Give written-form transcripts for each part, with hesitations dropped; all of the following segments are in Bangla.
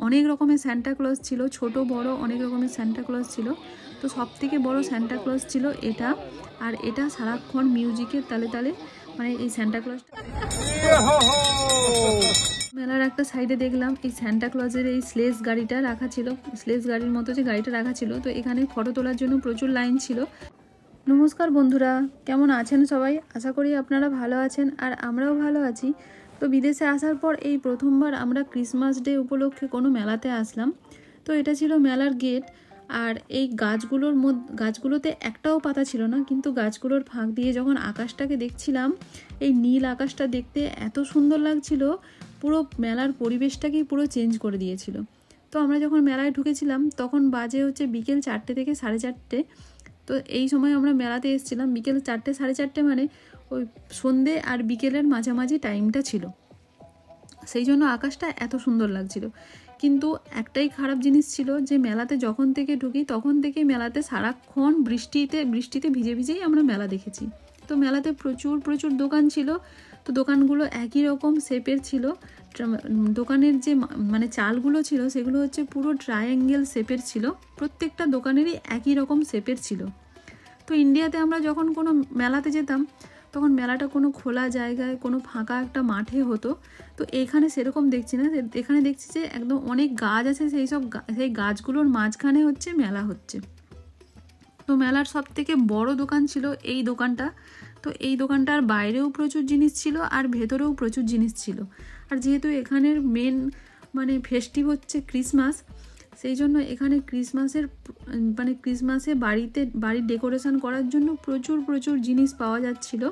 অনেক রকমের সান্টা ক্লজ ছিল, ছোট বড় অনেক রকমের সান্টা ক্লজ ছিল। তো সবথেকে বড় সান্টা ক্লজ ছিল এটা, আর এটা সারাক্ষণ মিউজিকের তালে তালে মানে এই সান্টা ক্লজটা। মেলার একটা সাইডে দেখলাম এই সান্টা ক্লজের এই স্লেজ গাড়িটা রাখা ছিল, স্লেজ গাড়ির মতো যে গাড়িটা রাখা ছিল। তো এখানে ফটো তোলার জন্য প্রচুর লাইন ছিল। নমস্কার বন্ধুরা, কেমন আছেন সবাই? আশা করি আপনারা ভালো আছেন, আর আমরাও ভালো আছি। তো বিদেশে আসার পর এই প্রথমবার আমরা ক্রিসমাস ডে উপলক্ষে কোনো মেলাতে আসলাম। তো এটা ছিল মেলার গেট, আর এই গাছগুলোতে একটাও পাতা ছিল না, কিন্তু গাছগুলোর ফাঁক দিয়ে যখন আকাশটাকে দেখছিলাম, এই নীল আকাশটা দেখতে এত সুন্দর লাগছিল, পুরো মেলার পরিবেশটাকেই পুরো চেঞ্জ করে দিয়েছিল। তো আমরা যখন মেলায় ঢুকেছিলাম তখন বাজে হচ্ছে বিকেল 4টে থেকে 4:30। তো এই সময় আমরা মেলাতে এসেছিলাম বিকেল 4টে 4:30, মানে ওই সন্ধে আর বিকেলের মাঝামাঝি টাইমটা ছিল, সেই জন্য আকাশটা এত সুন্দর লাগছিল। কিন্তু একটাই খারাপ জিনিস ছিল যে মেলাতে যখন থেকে ঢুকি তখন থেকেই মেলাতে সারাক্ষণ বৃষ্টিতে ভিজে ভিজেই আমরা মেলা দেখেছি। তো মেলাতে প্রচুর দোকান ছিল। তো দোকানগুলো একই রকম শেপের ছিল। দোকানের যে মানে চালগুলো ছিল সেগুলো হচ্ছে পুরো ট্রায়াঙ্গেল শেপের ছিল, প্রত্যেকটা দোকানেরই একই রকম শেপের ছিল। তো ইন্ডিয়াতে আমরা যখন কোনো মেলাতে যেতাম তখন মেলাটা কোনো খোলা জায়গায় কোনো ফাঁকা একটা মাঠে হতো। তো এখানে সেরকম দেখছি না, এখানে দেখছি যে একদম অনেক গাছ আছে, সেই গাছগুলোর মাঝখানে হচ্ছে মেলা হচ্ছে। তো মেলার সব থেকে বড় দোকান ছিল এই দোকানটা। তো এই দোকানটার বাইরেও প্রচুর জিনিস ছিল আর ভেতরেও প্রচুর জিনিস ছিল। আর যেহেতু এখানের মেন মানে ফেস্টিভ হচ্ছে ক্রিসমাস, সেই জন্য এখানে ক্রিসমাসে বাড়ির ডেকোরেশন করার জন্য প্রচুর জিনিস পাওয়া যাচ্ছিল।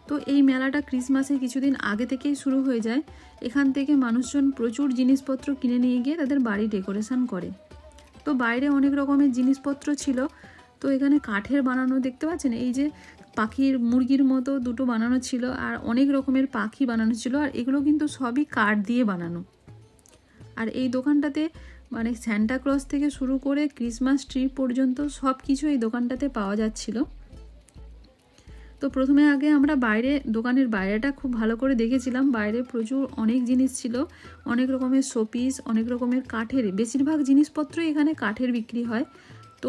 তো এই মেলাটা ক্রিসমাসে কিছুদিন আগে থেকেই শুরু হয়ে যায়। এখান থেকে মানুষজন প্রচুর জিনিসপত্র কিনে নিয়ে গিয়ে তাদের বাড়ি ডেকোরেশন করে। তো বাইরে অনেক রকমের জিনিসপত্র ছিল। তো এখানে কাঠের বানানো দেখতে পাচ্ছেন, এই যে মুরগির মতো দুটো বানানো ছিল, আর অনেক রকমের পাখি বানানো ছিল, আর এগুলো কিন্তু সবই কাঠ দিয়ে বানানো। আর এই দোকানটাতে মানে সান্টা ক্লজ থেকে শুরু করে ক্রিসমাস ট্রি পর্যন্ত সব কিছু এই দোকানটাতে পাওয়া যাচ্ছিল। তো প্রথমে আগে আমরা দোকানের বাইরেটা খুব ভালো করে দেখেছিলাম। বাইরে প্রচুর অনেক জিনিস ছিল, অনেক রকমের শোপিস, অনেক রকমের কাঠের, বেশিরভাগ জিনিসপত্রই এখানে কাঠের বিক্রি হয়। তো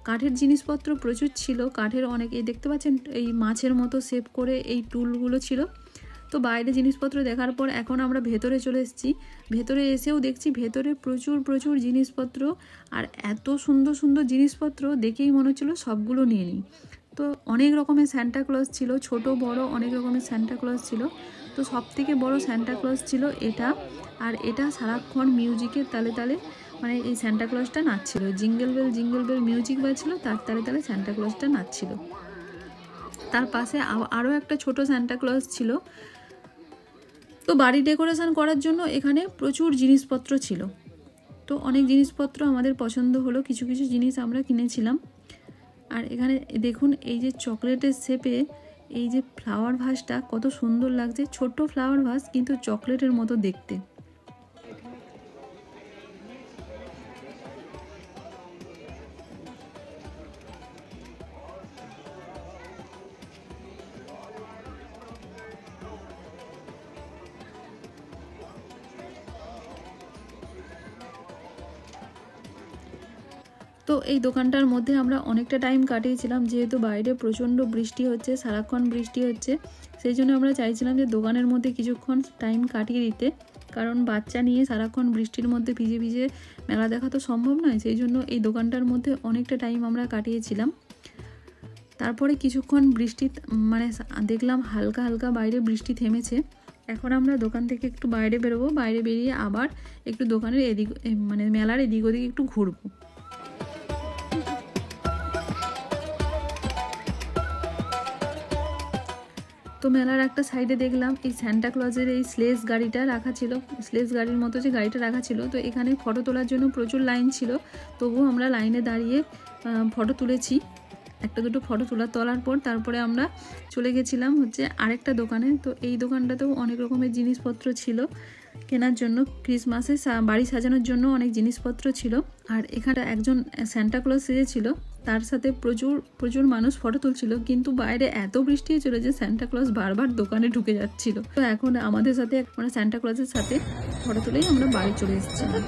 কাঠের জিনিসপত্র প্রচুর ছিল, কাঠের অনেক, এই দেখতে পাচ্ছেন এই মাছের মতো শেপ করে এই টুলগুলো ছিল। তো বাইরে জিনিসপত্র দেখার পর এখন আমরা ভেতরে চলে এসেছি। ভেতরে এসেও দেখছি ভেতরে প্রচুর জিনিসপত্র, আর এত সুন্দর জিনিসপত্র দেখেই মনে হচ্ছিল সবগুলো নিয়ে নিই। তো অনেক রকমের সান্টা ক্লজ ছিল, ছোট বড় অনেক রকমের সান্টা ক্লজ ছিল। তো সব থেকে বড় সান্টা ক্লজ ছিল এটা, আর এটা সারাক্ষণ মিউজিকের তালে তালে মানে এই সান্টা ক্লজটা নাচছিল, জিঙ্গেল বেল মিউজিক বাজছিল, তার তালে তালে সান্টা ক্লজটা নাচছিল। তার পাশে আরও একটা ছোট সান্টা ক্লজ ছিল। তো বাড়ি ডেকোরেশন করার জন্য এখানে প্রচুর জিনিসপত্র ছিল। তো অনেক জিনিসপত্র আমাদের পছন্দ হলো, কিছু জিনিস আমরা কিনেছিলাম। আর এখানে দেখুন এই যে চকলেটের শেপে এই যে ফ্লাওয়ার ভাসটা কত সুন্দর লাগছে, ছোট্ট ফ্লাওয়ার ভাস কিন্তু চকলেটের মতো দেখতে। তো এই দোকানটার মধ্যে আমরা অনেকটা টাইম কাটিয়েছিলাম, যেহেতু বাইরে প্রচণ্ড বৃষ্টি হচ্ছে, সারাক্ষণ বৃষ্টি হচ্ছে, সেই জন্য আমরা চাইছিলাম যে দোকানের মধ্যে কিছুক্ষণ টাইম কাটিয়ে দিতে, কারণ বাচ্চা নিয়ে সারাক্ষণ বৃষ্টির মধ্যে ভিজে ভিজে মেলা দেখা তো সম্ভব নয়। সেই জন্য এই দোকানটার মধ্যে অনেকটা টাইম আমরা কাটিয়েছিলাম। তারপরে কিছুক্ষণ বৃষ্টি মানে দেখলাম হালকা বাইরে বৃষ্টি থেমেছে। এখন আমরা দোকান থেকে একটু বাইরে বেরোবো, বাইরে বেরিয়ে আবার একটু দোকানের মানে মেলার এদিক ওদিক একটু ঘুরবো। তো মেলার একটা সাইডে দেখলাম এই সান্টা ক্লজের এই স্লেজ গাড়িটা রাখা ছিল, স্লেজ গাড়ির মতো যে গাড়িটা রাখা ছিল। তো এখানে ফটো তোলার জন্য প্রচুর লাইন ছিল, তবুও আমরা লাইনে দাঁড়িয়ে ফটো তুলেছি। একটা দুটো ফটো তোলার পর তারপরে আমরা চলে গেছিলাম হচ্ছে আরেকটা দোকানে। তো এই দোকানটাতেও অনেক রকমের জিনিসপত্র ছিল কেনার জন্য, ক্রিসমাসে বাড়ি সাজানোর জন্য অনেক জিনিসপত্র ছিল। আর এখানে একজন সান্টা ক্লজ সেজেছিল, তার সাথে প্রচুর প্রচুর মানুষ ফটো তুলছিল, কিন্তু বাইরে এত বৃষ্টি হয়েছিল যে সান্টা ক্লজ বারবার দোকানে ঢুকে যাচ্ছিল। তো এখন আমাদের সাথে মানে সান্টা ক্লজের সাথে ফটো তুলেই আমরা বাড়ি চলে এসেছিলাম।